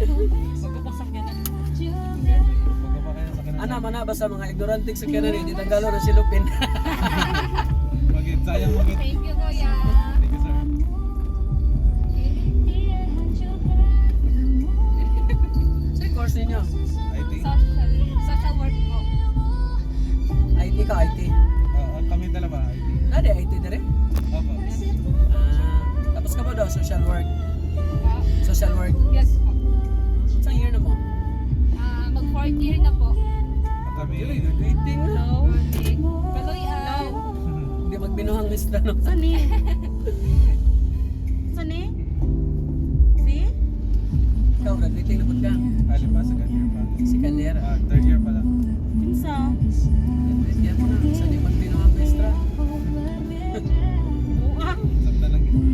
Magpapasakyanan. Ana mana basta mga ignorantik sa kanan di Tagalog na silupin. Sayang magit. Thank you, Kuya. Thank you, sir. Sa course ninyo? IT. Social work po. IT ka IT. Kami dalawa IT. Nade IT dire? Opo. Tapos ka ba daw social work? Social work. Yes po. Saan year na mo? Mag 4th year na po. Kami. Waiting na. Kaloy, Hindi magbinuhang mistra no. Sani? Sani? Si? Ikaw graduating na pud ka. Alin pa, second year pa. Second year. Third year pala. Pinsa? Yan mo na. Saan yung magbinuhang mistra? Buang. Sabta lang yun.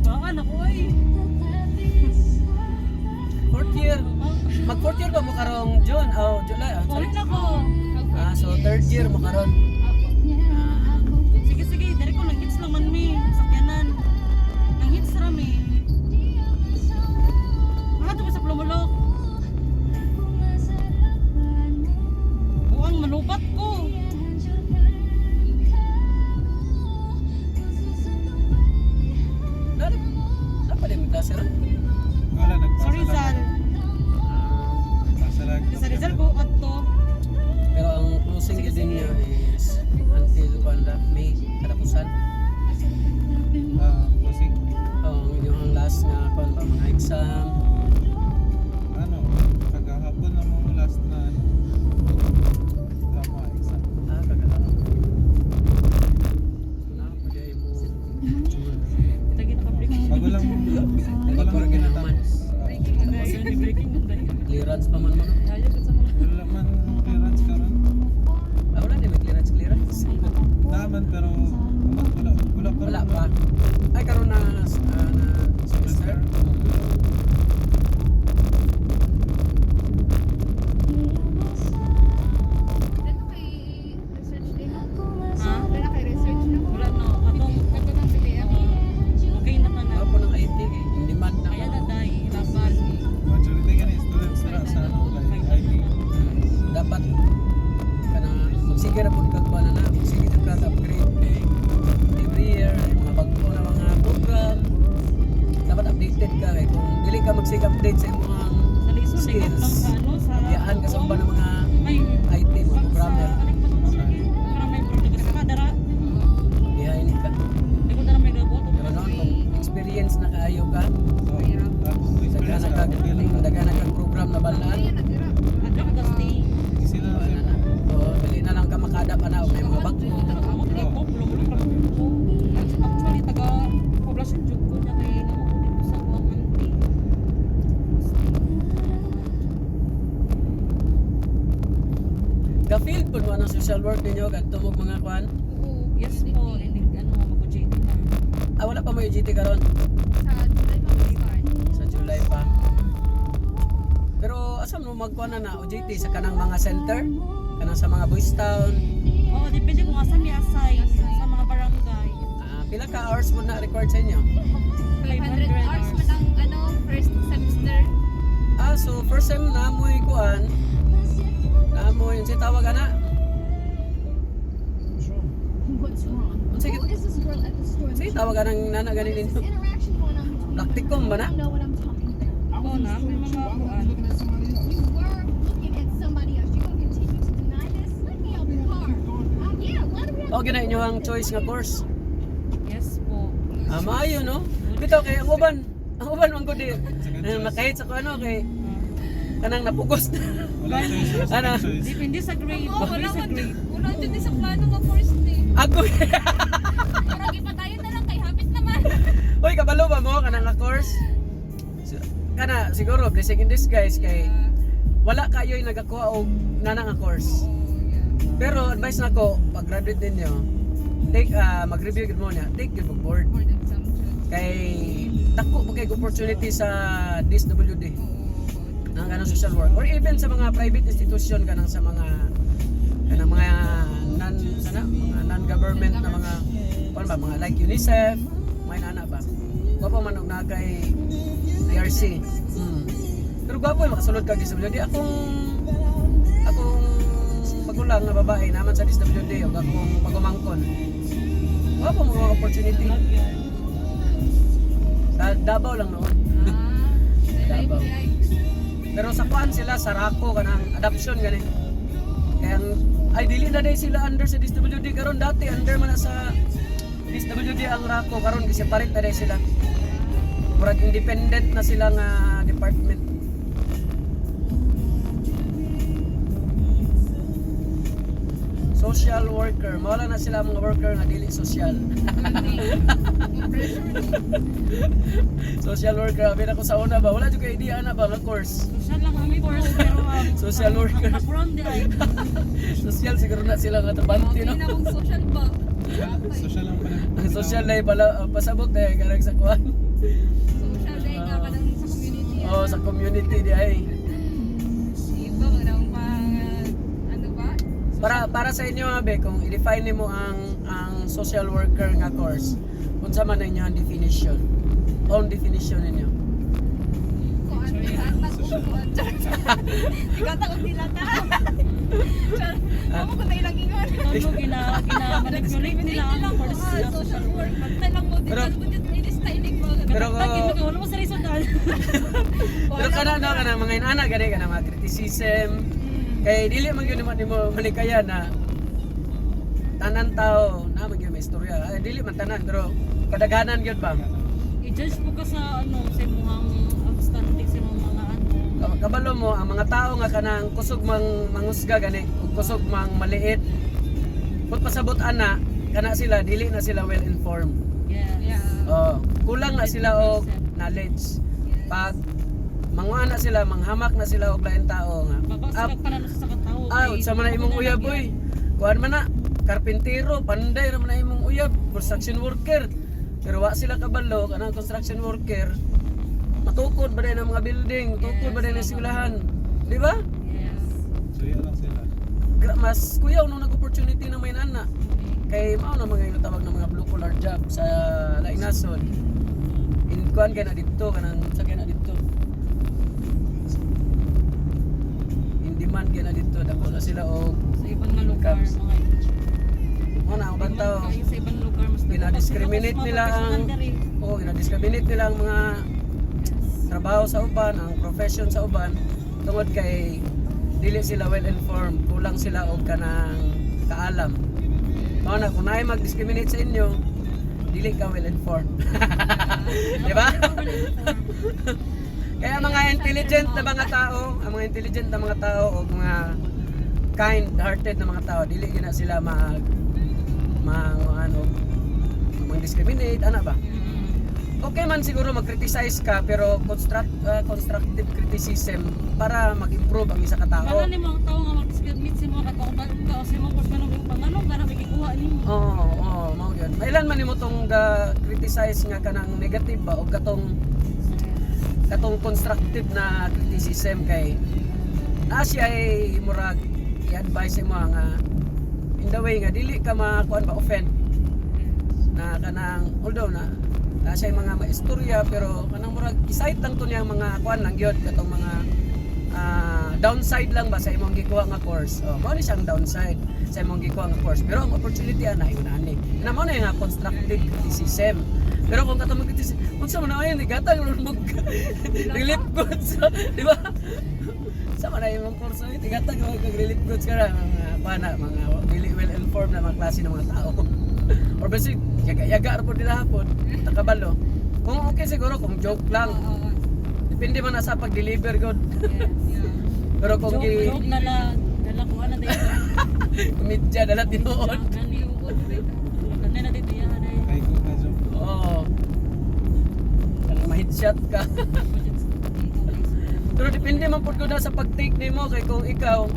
Baka ako ay. Fourth year. Mag fourth year ba mo karong June? Oh, July. Ulit na ko. So third year mo karon. Sige, sige. Dari ko nag-hits naman mi. Sakyanan. Nang-hits rami. Mga ito sa plumulok. Buang malubat ko. Dapat din magdasa ron. Wala, nagpasa Sa Rizal. lang. Pasa lang. Sa Rizal ko to. Pero ang closing din niya is until May katapusan. Closing. Yung last nga kon ba mga exam. Ano, kagahapon na mo last na ano. Drama exam. Kagala. So na pwede mo Tagi naka-break. Bago lang ginatapos. Kasi ni breaking na tayo. clearance pa man mo. No? Ayaw ko sa mga. Wala man clearance karon. Wala din may clearance. Naman pero wala pa. Wala pa. Ay karon na semester. Dito kay research din. Ha? Dito kay research na. Wala na. Atong Ito ng CPM. okay na ka na. Ako ng IT in demand na. Kaya na tayo. Laban. Majority ka na students na sa ano kay IT. Dapat kana magsige ra pud kag na magsige jud ka upgrade every year mga bago na mga program dapat updated ka kay kung dili ka magsige update sa imong Sa lisod, ligat lang sa ano. Sa yaan ka sa uban ng mga Ay, IT mga programmer para may project sa kadara. behind ka Hindi ko na may gabot. pero noon kung experience na kaayo ka So, experience ka. Okay lang. daghan kag program na balaan Adra ka stay. Easy na lang siya. so dili na lang ka maka-adapt ana og may mga bago Amo dili ko bulong ko. Actually taga poblasyon jud ko niya kay namo ko dito sa kuang auntie. ka-field pud mo ang social work ninyo kadto mo mga kwan Yes po, hindi ano mag-JT na. wala pa mo UGT karon Sa July pa start. sa July pa. Pero asa mo magkuha na OJT sa kanang mga center? Kanang sa mga boys town? Oo, depende kung asan ni assign sa mga barangay. Pila ka hours mo na record sa inyo? 500 hours man ang first semester. So first sem na mo kuan. Na mo yung tawag ana. What's wrong? Sige, Who is this girl at the store? sige tawag anang nana ganin This ninyo. interaction going on between Practicum ba na? you know what I'm talking about. Oo na, may mga kuan. You were looking at somebody else. You gonna continue to deny this? Let me help your car. Yeah, let me O gina inyo ang choice nga course. Yes po. Maayo no? Bitaw kay ang uban man ko di. Makahit sa ko ano kay kanang napugos na. Wala choice. Ano? Choice. Depende sa grade. Oo, Depende sa grade. Wala dyan din sa plano nga first day. Ako. Parang ipatayon na lang kay hapit naman. Uy, kabalo ba mo kanang nga course? Kana siguro blessing in disguise kay wala kayo yung nagakuha og nana nga course. Pero advice nako pag graduate ninyo, take mag-review gid mo niya, take gyud og board More than some jobs. kay dako pa kay opportunity sa DSWD. Ang kanang social work or even sa mga private institution kanang sa mga mga non-government na mga paano ba mga like UNICEF, may nana ba. Wa pa man og na kay PRC. Pero gwapo yung makasulod kag DSWD. Akong magulang na babae naman sa DSWD o akong pagumangkon. Gwapo mga opportunity. Sa Davao lang noon. Davao. Pero sa kuan sila sa Rako kanang adoption gani. Kaya ay dili na day sila under sa DSWD karon, dati under man na sa DSWD ang Rako, karon gi-separate na day sila. Murag independent na sila nga department. Social worker, mawala na sila mga worker nga dili social. Social worker, abin ako sa una ba, wala jud kay idea na ba nga course. Social lang kami course pero Social worker. background di ay. Social siguro na sila nga tabante no. Hindi na mong social ba? Social lang pala. Ang social na pala pasabot eh karang sa kuan. Social day nga ka lang sa community. Oh, sa community di ay. Iba, magandang ano ba? Para sa inyo abe, kung i-define nimo ang social worker nga course, unsa man ang inyong definition? Own definition ninyo. Kung ano yan, nag-upuan. Ikaw takot nila ta. Ako ko na ilang ingon. Ito gina-manipulate nila ang course sa Social work. Magtay lang mo din. Pero- Ano mo din, ini-styling mo. Pero wala mo sa reason dahil. pero kana mga inana gani kana mga criticism. Kay dili man gyud nimo malikaya na tanan tao na man gyud may istorya. Ay dili man tanan pero kadaghanan gyud ba. I-judge po ka sa sa imong outstanding sa imong mga Kabalo mo ang mga tao nga kanang kusog mangusga gani ug kusog maliit. Put pasabot ana kana sila dili na sila well informed. Yeah. Oh, kulang na sila og knowledge. Pag manguana sila, manghamak na sila og lain tao nga. Babagsak pa na sa katao. Sa man na imong uyab boy. Kuan man na karpentero, panday ra man na imong uyab, construction worker. Pero wa sila kabalo kanang construction worker. Matukod ba din ang mga building, matukod ba din ang eskwelahan. Di ba? Yes. So yan lang sila. Mas kuyaw nung nag-opportunity na may nana. Kay mao na mga tawag ng mga blue collar job sa Lainason. In kuan kay na dito kanang sa kay na dito. In demand kay na dito dako na sila og Sa ibang mga lugar, Caps. mga mo na ang bantaw. Sa ibang lugar mas Ina-discriminate nila ang ina-discriminate nila ang mga trabaho sa uban, ang profession sa uban tungod kay dili sila well informed, kulang sila og kanang kaalam. Mao na kung naay mag-discriminate sa inyo, dili ka well informed. Di ba? Kaya mga intelligent na mga tao, ang mga intelligent na mga tao o mga kind-hearted na mga tao, dili gina sila mag-discriminate, ana ba? Okay man siguro mag-criticize ka pero constructive criticism para mag-improve ang isa ka tao. Bala ni mga tao nga mag-discriminate sa mga katao ka o sa mga course kanang panganong para makikuha nimo. Oo, mao gyud. Mailan man nimo tong criticize nga kanang negative ba o katong constructive na criticism kay naa siya ay murag i-advise mo nga in the way nga dili ka makuan ba offend na kanang although na siya mga maistorya pero kanang murag i-cite lang to niya mga kuan lang gyud katong mga downside lang ba sa imong gikuha nga course. Mao ni siyang downside sa imong gikuha nga course pero ang opportunity ana inani. Na mao na nga constructive criticism. Pero kung katong mag-criticism, unsa man na ayon gatag mo relief goods, di ba? Sa man na imong course ay tigatag mo kag relief goods ka mga pana mga really well informed na mga klase ng mga tao. Or basic yaga-yaga ra po nila hapon takabalo. Kung okay siguro kung joke lang. Depende man na sa pag-deliver god. Pero kung Joke na lang, dala ko ana dito. medya dala tinuod. Kanina na dito yan ay. Kay ko na joke. Oo. Kanang ma-headshot ka. Pero depende man pud gud na sa pag-take nimo kay kung ikaw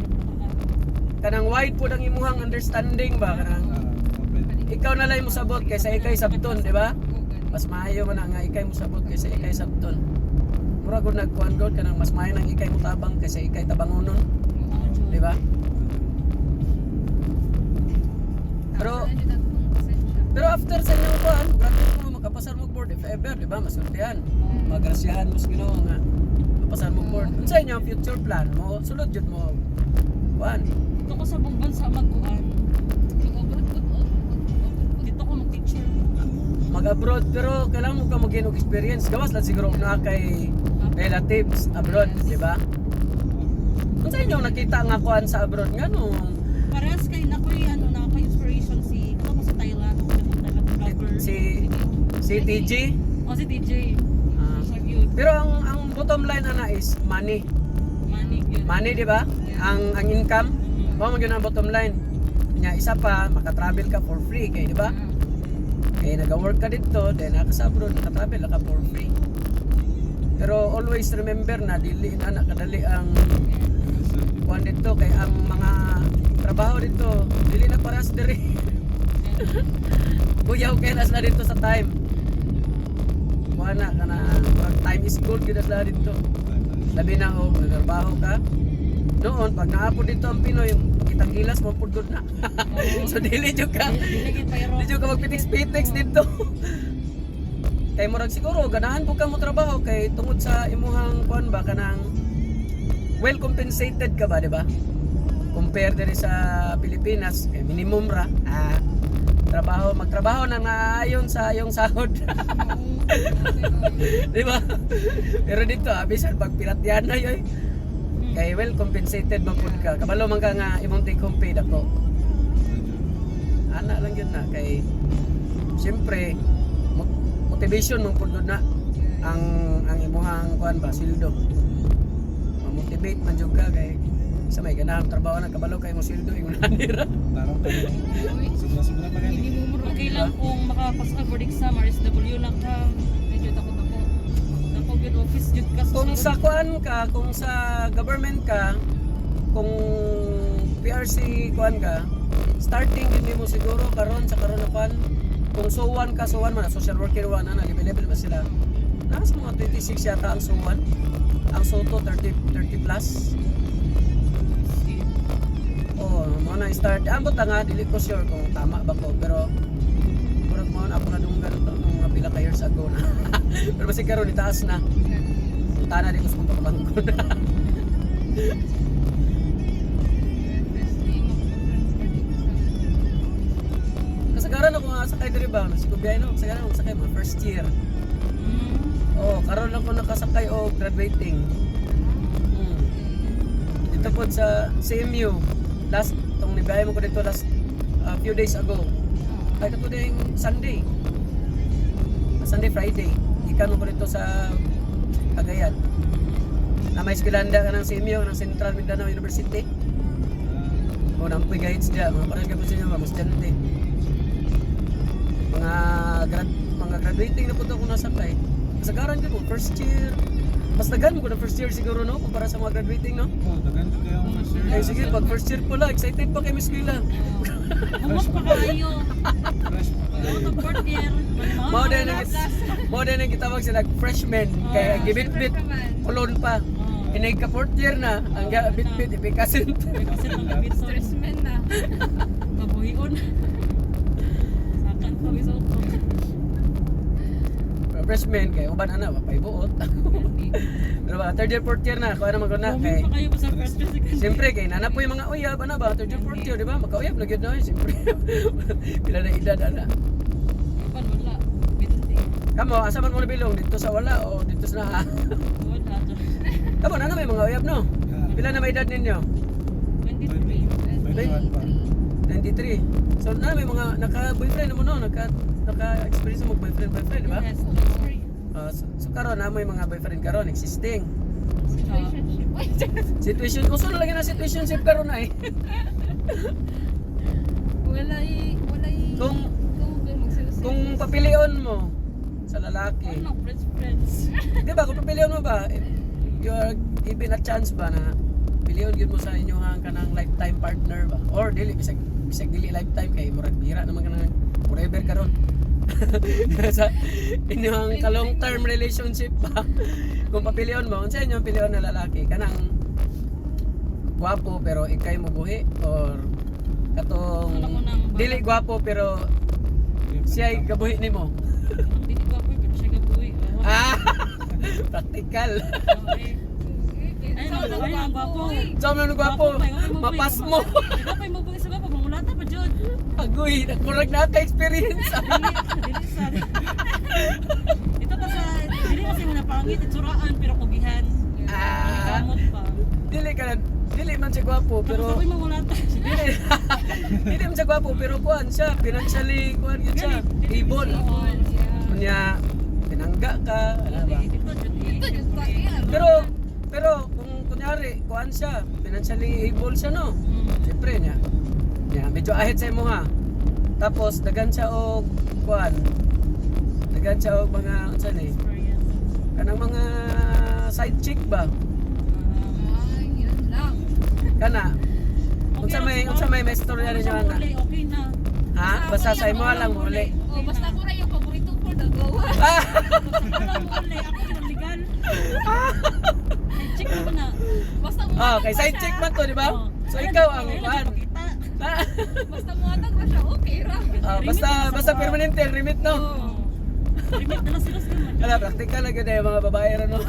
kanang wide pud ang imuhang understanding ba kanang Open. ikaw na lang mo sabot kaysa ikay sabton, di ba? Mas maayo man nga ikay mo sabot kaysa ikay sabton. Mura gud nagkuan gud kanang mas maayo nang ikay mo tabang kaysa ikay tabangonon, di ba? Pero after sa inyong kuan, grabe mo makapasar mo board if ever, di ba? Masultihan. magrasyahan mo sa Ginoo nga mapasan mo port. Unsa inyo ang future plan mo? Sulod jud mo. Kuan. Dito ko sa bang bansa magkuhan. Dito ko mag-teacher. Mag-abroad pero kailangan mo ka mag-gain og experience. Gawas lang siguro na kay relatives abroad, di ba? Unsa inyo nakita nga kuan sa abroad ngano? Parehas kay na ko ano na ko inspiration si ko sa Thailand ko sa Thailand vlogger. Si TG. Oh si DJ. Ah. So cute. Pero ang bottom line ana is money. Money yun. Money, di ba? Ang income, mo man gyud ang bottom line. Nya isa pa maka-travel ka for free kay di ba? Kaya nag-work ka dito, then naka sa abroad, naka-travel ka for free. Pero always remember na dili na nakadali ang kuan dito kay ang mga trabaho dito dili na paras diri. Kuyaw kay nas na dito sa time. Kuan na kana time is gold gyud na dito. Labi na og nagtrabaho ka. Noon pag naapod dito ang Pinoy, kitang gilas mo pud good na. So dili jud ka. Dili pero Dili jud ka magpitiks-pitiks dito. Kay murag siguro ganahan po ka mo trabaho kay tungod sa imuhang kuan ba kanang well compensated ka ba, di ba? Compare diri sa Pilipinas, kay minimum ra. Magtrabaho na naayon sa iyong sahod. Di ba? Pero dito, bisan pag pinatyan na yoy, kay well compensated man pud ka. Kabalo man ka nga imong take home paid ako. Ana lang yun na kay siyempre motivation man pud na ang imuhang kuan ba sildo. Ma-motivate man jud ka kay sa may ganang trabaho na kabalo kay mo sildo ingon nanira. Tarong ka. Sobra-sobra pa gani. okay lang kung makapasa ka board exam or SW lang ka. Medyo takot ako. Napag yun office jud ka Kung sa kuan ka, kung sa government ka, kung PRC kuan ka, starting hindi mo siguro karon sa karon na kuan. Kung suwan ka, suwan man, social worker 1 na level ba sila? Nasa mga 26 yata ang suwan. Ang soto 30 plus. Oh, mo na start. Ambot na nga dili ko sure kung tama ba ko pero murag mo na ako nadunggan to nung mga pila ka years ago na. Pero basi karon itaas na. Punta na din ko sa pagkabangko na. Kasagaran ako nga sakay diri ba? Si Kubiay no, kasagaran ako sakay mga first year. Oh, karon lang ko nakasakay og graduating. Dito po sa CMU. Last tong nibiyahe mo ko dito last few days ago. Ay kato ding Sunday. Sunday Friday. Ikan ko dito sa Cagayan. Na may eskwelanda ka ng CMU ng Central Mindanao University. O nang guides dia mga parang gabo siya mga estudyante. Mga graduating na po ito kung nasakay. Kasagaran ko first year. Mas dagan mo ko na first year siguro no kumpara sa mga graduating no. Oh, dagan jud kayo ang first year. Ay sige pag first year po lang excited pa kay Miss Wila. Humot pa kayo. Fresh pa Ako kayo. to fourth year. Mo din ang gitawag sila freshman kay gibit-bit kulon pa. Inay ka fourth year na ang bit-bit ipikasin. Kasi ang gabit sa Stressman na. kabuhion. Sakan pa sa utok. Freshman kay uban ana pa ibuot. Pero ba third year fourth year na ko ano maguna Humot kay pa kayo sa first year second year. siyempre kay nanapoy mga uyab ana ba third year fourth year di ba magkauyab na gyud na siyempre. Pila na edad ana. Ipan wala. Bitente. Kamo asa man mo nabilong dito sa wala o dito sa naa? Wala. Kamo na may mga uyab no. Pila na may edad ninyo? 23. 21 pa. 93. So na may mga naka-boyfriend mo no, naka-experience mo boyfriend, di ba? Yes, that's free. So karon na may mga boyfriend karon existing. Relationship. Wait, Situation ko na lagi na situationship karon ay. walay Kung magsinusin. kung papilion mo sa lalaki, Ano, friends. di ba? Kung papilion mo ba, you are given a chance ba na pilion gyud mo sa inyong kanang lifetime partner ba? Or dili bisag dili lifetime kay murag bira naman kanang forever karon. Sa inyong ka long term relationship ba? Kung papilion mo, unsa inyong pilion na lalaki kanang gwapo pero ikay mo buhi or katong Alam mo nang dili gwapo pero siya ay gabuhi nimo. Hindi ko ako pero siya gabuhi. Ah! Practical. Okay. Ay, ang gwapo. Sa mga gwapo, mapas mo. Ikaw pa yung mabugay sa gwapo, mamulata pa dyan. Agoy, nagmurag na ka-experience. Dilisan. Ito pa sa, dili kasi mo napangit, itsuraan, pero kugihan. Kamot pa. Dili man siya gwapo, pero Tapos ako'y mamulata. dili man siya gwapo, pero kuan siya, financially kuan yun siya, able. Kunya, pinangga ka, ano ba? Ito, Diyos ko, yan. Pero kung kunyari, kuan siya, financially able siya, no? Siyempre niya. Medyo ahit sa imo ha. Tapos dagan siya og kuan. Dagan siya og mga unsa ni? Kanang mga side chick ba? Ay, yun lang. Kana. Unsa may istorya ninyo ana? Okay na. Ha? Basta sa imo lang muli. Oh, basta ko na yung paborito ko na gawa. Ah! Wala mo uli, ako pinaligan. Check mo na. Basta mo Oh, kay side chick man to, di ba? So ikaw ang kuan. Basta mo atag ba siya, okay ra. Basta permanente ang remit no. Limit na lang sila sa gamay. Wala praktikal na gyud yung mga babae ra no.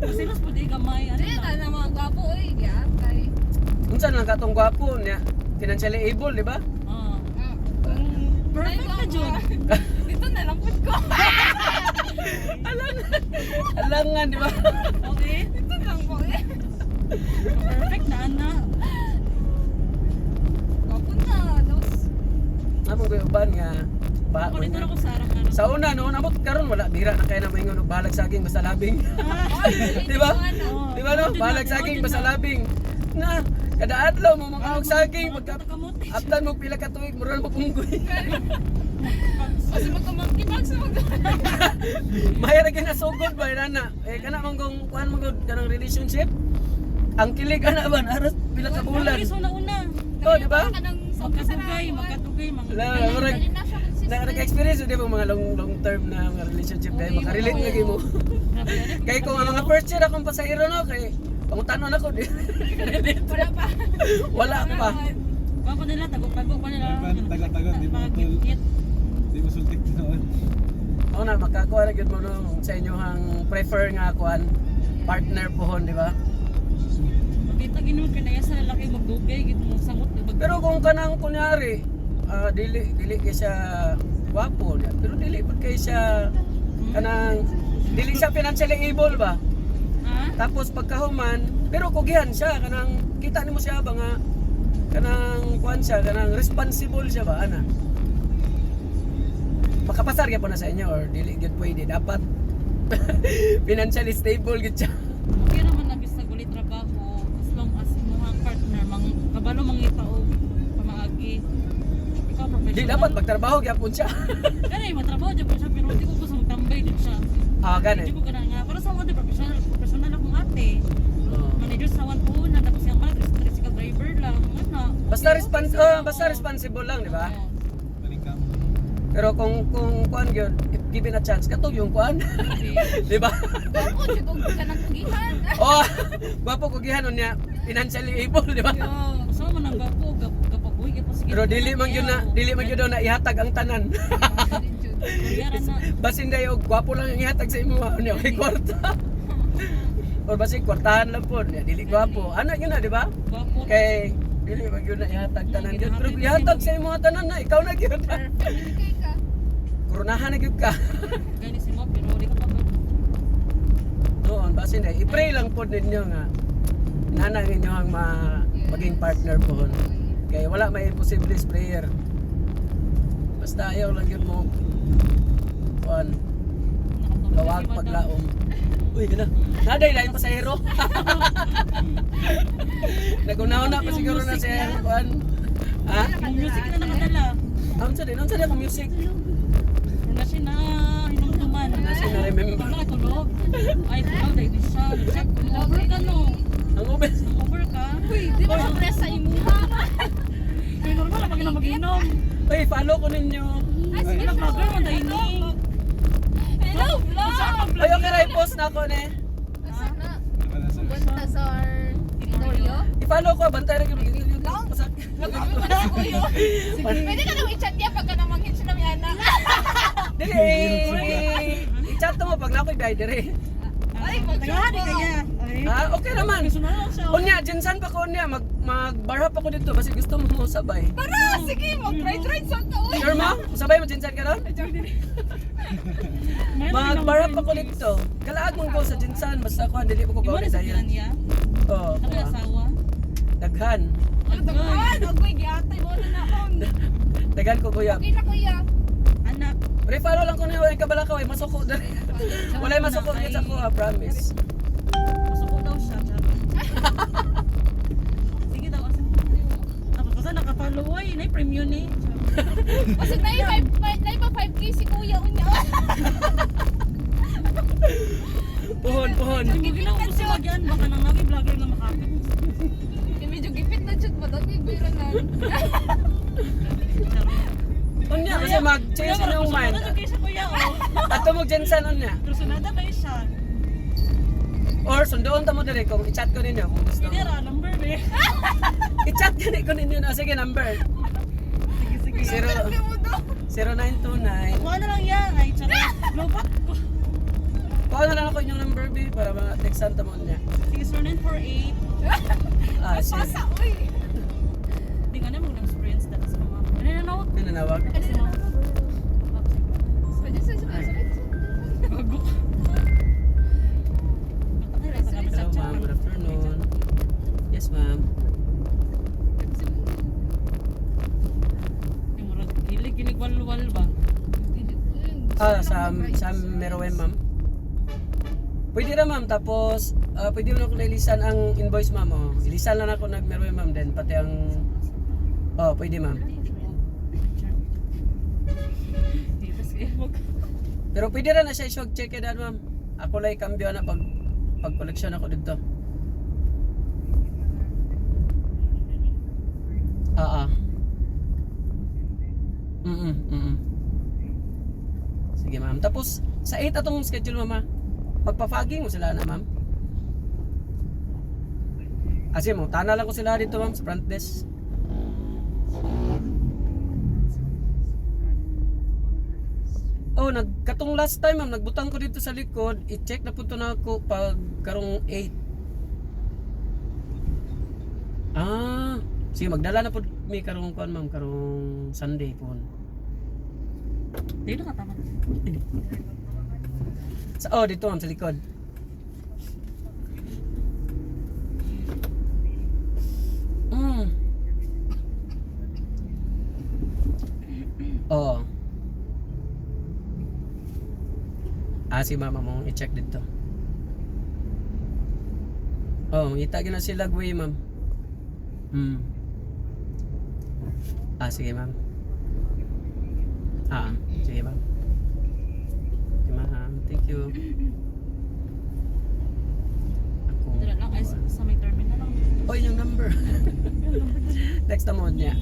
Sila po di gamay. Ano Dili na? na mga gwapo, oy, yan, kay. Unsa lang katong gwapo niya? Financially able, di ba? Perfect na dyan. Dito na lang po ko. Alangan, di ba? Okay? Dito lang po eh. Perfect na, ana. Gwapo na, dos. Among ko uban nga Ako dito ba ako sa araw-araw. sa una no nabot karon wala bira na kay na maingon og balag saging basta labing. Di ba? Di ba no? Balag saging basta labing. Na kada adlaw mo mga og saging pagka after mo pila ka tuig mura mo punggoy. Kasi magkamangkibag sa mga. Mahira gyud na sugod ba na. Eh kana manggong kuan manggod kanang relationship. Ang kilig ana ba aras pila ka bulan. Iso na una. Oh, di ba? Magkatugay, mga. Wala, murag naka-experience di ba mga long term na mga relationship dahil makarelate lagi mo. Kay ko ang mga first year akong pasahero no kay pangutanon ako di. Wala pa. Wala pa. Bako nila, tago-tago pa nila. Taga-taga, di ba? Pag-git-git. Di mo sultik noon. Ako na makakuha na gyud mo no sa inyohang prefer nga kuan partner pohon di ba? Makita ginuod ka na yan sa lalaki magdugay, gito mo samot. Pero kung kanang kunyari dili kay siya gwapo niya pero dili pud kay siya kanang dili siya financially able ba? Ha? Tapos pagkahuman, pero kugihan siya kanang kita nimo siya ba nga kanang kuan siya kanang responsible siya ba ana? Makapasar gyud po na sa inyo or dili gyud pwede dapat financially stable gyud siya. Okay naman na bisag ulit trabaho as long as imuhang partner kabalo mangita og pamaagi. Ikaw professional. Di dapat magtrabaho gyapon siya. Kani matrabaho jud po siya pero di ko gusto magtambay din siya. Ah, Di gani. ko gana nga para sa mga professional akong ate. Oh. Manager sa one una tapos yung mga tricycle driver lang. Ano? Basta responsible lang, di ba? Maling ka. Pero kung kuan gyud, if given a chance katog yung kuan. Di ba? Gwapo, sigog ka ng kugihan. Oh, gwapo kugihan niya financially able, di ba? So man ang gapo, gapaboy gyud sige. Pero dili man gyud daw na ihatag ang tanan. Yaran na. Basin dayo gwapo lang ang ihatag sa imo niya kay kwarta. Or basin kwartahan lang po, niya dili gwapo. Ana yun na, di ba? Gapo. Kay dili man gyud na ihatag tanan gyud. Pero ihatag sa imo tanan na ikaw na gyud. Perfect ka. Koronahan na gyud ka. Gani si mo pero di ka pa. Noon basin day i-pray lang po ninyo nga nana ninyo ang maging partner po. Kay wala may imposible prayer. Basta ayaw lang yun mo kuan gawag paglaom. Uy, gana. Naday lain pasahero. Nagunahon na pa siguro na siya kuan. Ha? Yung music na nakadala. Ang sa akong music. Na siya na hinumduman. Na siya na remember. Wala ka tulog. Ay, tulog dahil di siya. Check. Over ka no. Ang ubes. Over ka. Uy, di ba sa press sa imuha? Kaya normal na pag na mag-inom. Uy, follow ko ninyo. Ay, sige Wala po. problem ang dahini. Hello, vlog! Ay, okay ra i-post na ako ne. Nasaan na? Wala sa Punta sa Vittorio? I-follow ko, bantay na gyud. Pasak. Pwede ka nang i-chat niya pagka namanghin siya ng yana. Dili, i-chat mo pag nakoy day dire. Ay, Tagahani kaya. Ay. Okay naman. Sunod siya. Unya, jinsan pa ko unya, mag-bar hop ako dito basi gusto mo sabay. Tara, sige, mag-try sa taon. Sure mo? Sabay mo jinsan ka ron? Mag-bar hop ako dito. Kalaag mong ko sa jinsan, basta ako dili ko Imo ko na sa dayan. niya. Oo. Ano yung asawa? Daghan. Ay, agoy, giatay mo na akong. Daghan ko kuya. Okay na, kuya. Anak. Refaro lang ko niyo ay kabalakaw ay masuko dali. Wala masuko gyud sa ko, promise. Masuko daw siya. Sige daw. Ako kasi nakapalo ay. Na-premium eh. Kasi na 5K si kuya unya. Puhon. Ang ginawa ko siya magyan. Baka nang nag-vlogger na makakit. Medyo gipit na dyan ba? Dati biro na. Unya kasi mag-change na yung mind. Sunod kayo siya kuya oh. Ato mo jinsan unya. Pero sunada kayo siya. Or sundoon ta mo diri kung i-chat ko ninyo kung gusto. Hindi ra, number eh. I-chat ko ninyo na sige number. Sige, sige. 0929. Kuha na lang yan. Ay, tsara. Lobat ko. Kuha na lang ako inyong number B para ma-textan ta mo niya. Sige, 0948. Sige. Pasa, uy. Hindi ka na mo ng experience dala sa mga. Ano na nawag? Nanawag. Kasi mga. Pwede sa Gago. Hello ma'am, good afternoon. Yes ma'am. Yung murag kilig, kinigwal-wal ba? Sa Merowen ma'am. Pwede na ma'am, tapos pwede mo na ako nailisan ang invoice ma'am. Oh. Ilisan lang ako nag-Merowen ma'am din, pati ang... pwede ma'am. Pero pwede rin na siya iswag check edad ma'am. Ako lang ikambyo na pag-collection ako dito. Sige ma'am. Tapos sa 8 atong schedule ma'am. Magpa-fogging mo sila na ma'am. Kasi mo, tana lang ko sila dito ma'am sa front desk. Nagkatong last time ma'am, nagbutang ko dito sa likod, i-check na punto na ako pag karong 8. Sige, magdala na po may karong kuan ma'am, karong Sunday po. Dito ka tama. Dito ma'am, sa likod. Si mama mo i-check dito. Mangita na sila gwi ma'am. Sige ma'am. Sige ma'am. Okay ma'am, thank you. Dito lang ay sa may terminal lang. Yung number. Next naman niya.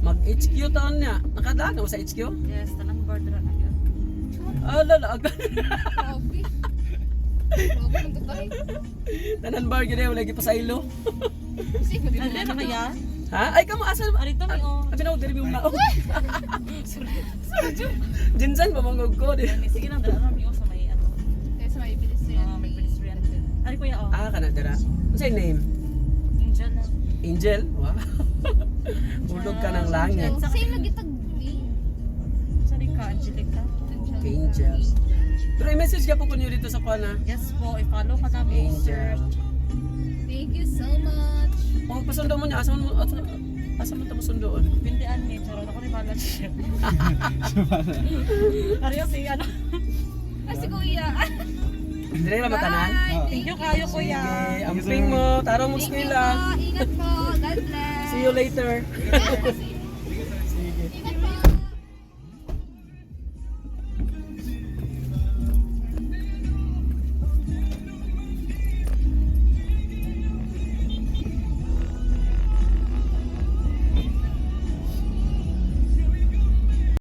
Mag-HQ taon niya. Nakadaan mo sa HQ? Yes, tanang border na yun. Lalag. Grabe. Grabe ng tatay. Tanan bar gina wala gi pa sa ilo. Kasi pwede Ano na kaya? Ay kamo asal. Arito mi oh. Abi na diri mo na. Jinsan pa mangog ko di. Sige lang dala na mi oh sa may ano. Kaya sa may pedestrian. May pedestrian. Ari kuya oh. Kana dira. Unsay name? Angel na. Angel. Wow. Ulog ka ng langit. Same lagi tag Sorry ka, Angelica. Angel. Pero i-message ka po kunyo dito sa pana. Yes po, i-follow ka namin. Angel. Thank you so much. Pasundo mo niya. Asa mo ta masundoon? Pindian ni Charot. Ako ni Balat siya. Ariyo si ano. Kasi kuya. Dire ba matanan? Thank you kayo kuya. Sige, amping mo. Tarong mo Thank you eskwela. po. Ingat po. God bless. See you later. Yes.